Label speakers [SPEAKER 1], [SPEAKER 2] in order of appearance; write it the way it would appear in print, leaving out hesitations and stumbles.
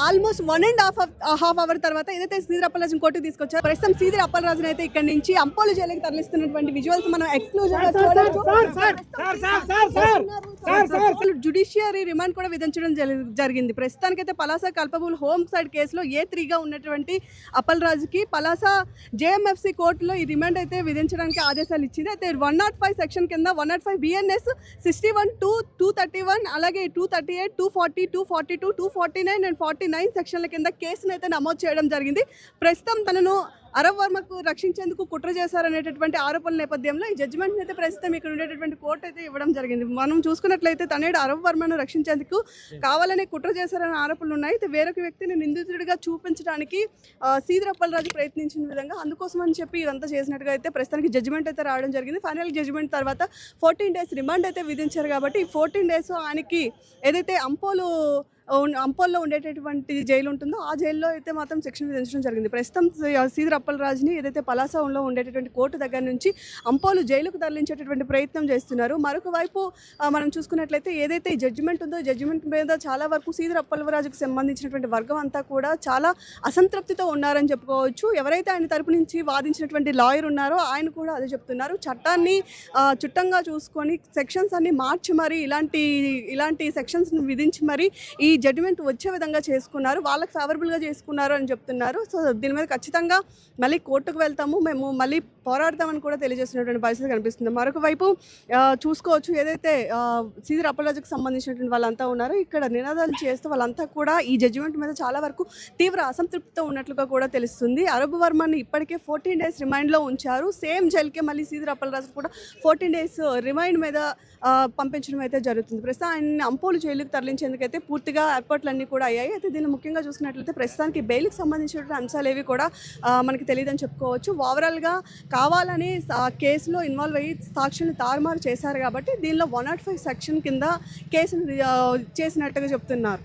[SPEAKER 1] Almost 1.5 hour తర్వాత ఏదైతే శ్రీధర్ అప్పలరాజుని కోర్టుకు తీసుకొచ్చారో ప్రస్తుతం శ్రీధర్ అప్పలరాజుని అయితే ఇక్కడ నుంచి అంపోలు జైలుకి తరలిస్తున్నటువంటి విజువల్స్ మనం ఎక్స్క్లూజివ్ గా చూడొచ్చు. జ్యుడిషియరీ రిమాండ్ కూడా విధించడం జరిగింది. ప్రస్తుతానికైతే పలాస కల్పబుల్ హోమ్ సైడ్ కేసులో A3 గా ఉన్నటువంటి అప్పలరాజుకి పలాస JMFC కోర్టులో ఈ రిమాండ్ అయితే విధించడానికి ఆదేశాలు ఇచ్చింది. అయితే 105 సెక్షన్ కింద 105 BNS 61 231 అలాగే 238 240 242 249 అండ్ 49 సెక్షన్ల కింద కేసును అయితే నమోదు చేయడం జరిగింది. ప్రస్తుతం తనను అరవ్ వర్మకు రక్షించేందుకు కుట్ర చేశారనేటటువంటి ఆరోపణల నేపథ్యంలో ఈ జడ్జిమెంట్ అయితే ప్రస్తుతం ఇక్కడ ఉండేటటువంటి కోర్టు అయితే ఇవ్వడం జరిగింది. మనం చూసుకున్నట్లయితే తనేడు అరవ్ వర్మను రక్షించేందుకు కావాలనే కుట్ర చేశారనే ఆరోపణలు ఉన్నాయి. అయితే వేరొక వ్యక్తిని నిందితుడిగా చూపించడానికి శ్రీధర్ అప్పలరాజు ప్రయత్నించిన విధంగా అందుకోసం అని చెప్పి ఇదంతా చేసినట్టుగా అయితే ప్రస్తుతానికి జడ్జిమెంట్ అయితే రావడం జరిగింది. ఫైనల్ జడ్జిమెంట్ తర్వాత 14 days రిమాండ్ అయితే విధించారు. కాబట్టి ఈ 14 days ఆయనకి ఏదైతే అంపోల్లో ఉండేటటువంటి జైలు ఉంటుందో ఆ జైల్లో అయితే మాత్రం సెక్షన్ విధించడం జరిగింది. ప్రస్తుతం శ్రీధర్ అప్పలరాజుని ఏదైతే పలాసలో ఉండేటటువంటి కోర్టు దగ్గర నుంచి అంపోలు జైలుకు తరలించేటటువంటి ప్రయత్నం చేస్తున్నారు. మరొక వైపు మనం చూసుకున్నట్లయితే ఏదైతే ఈ జడ్జిమెంట్ ఉందో జడ్జిమెంట్ మీద చాలా వరకు శ్రీధర్ అప్పలరాజుకు సంబంధించినటువంటి వర్గం అంతా కూడా చాలా అసంతృప్తితో ఉన్నారని చెప్పుకోవచ్చు. ఎవరైతే ఆయన తరపు నుంచి వాదించినటువంటి లాయర్ ఉన్నారో ఆయన కూడా అదే చెప్తున్నారు. చట్టాన్ని చుట్టంగా చూసుకొని సెక్షన్స్ అన్ని మార్చి మరి ఇలాంటి సెక్షన్స్ విధించి మరి ఈ జడ్జిమెంట్ వచ్చే విధంగా చేసుకున్నారు, వాళ్ళకి ఫేవరబుల్గా చేసుకున్నారు అని చెప్తున్నారు. సో దీని మీద ఖచ్చితంగా మళ్ళీ కోర్టుకు వెళ్తాము, మేము మళ్ళీ పోరాడతామని కూడా తెలియజేస్తున్నటువంటి పరిస్థితి కనిపిస్తుంది. మరొక వైపు చూసుకోవచ్చు ఏదైతే శ్రీధర్ అప్పలరాజుకు సంబంధించినటువంటి వాళ్ళంతా ఉన్నారో ఇక్కడ నినాదాలు చేస్తూ వాళ్ళంతా కూడా ఈ జడ్జిమెంట్ మీద చాలా వరకు తీవ్ర అసంతృప్తితో ఉన్నట్లుగా కూడా తెలుస్తుంది. అరబ్ వర్మని ఇప్పటికే 14 days రిమైండ్లో ఉంచారు. సేమ్ జైలుకే మళ్ళీ శ్రీధర్ అప్పలరాజు కూడా 14 days రిమైండ్ మీద పంపించడం అయితే జరుగుతుంది. ప్రస్తుతం ఆయన్ని అంపోలు జైలుకు తరలించేందుకైతే పూర్తిగా ఏర్పాట్లన్నీ కూడా అయ్యాయి. అయితే దీన్ని ముఖ్యంగా చూసుకున్నట్లయితే ప్రస్తుతానికి బెయిల్కి సంబంధించినటువంటి అంశాలు ఏవి కూడా మనకి తెలియదని చెప్పుకోవచ్చు. ఓవరాల్గా కావాలని కేసులో ఇన్వాల్వ్ అయ్యి సాక్షులను తారుమారు చేశారు కాబట్టి దీనిలో 105 సెక్షన్ కింద కేసును చేసినట్టుగా చెప్తున్నారు.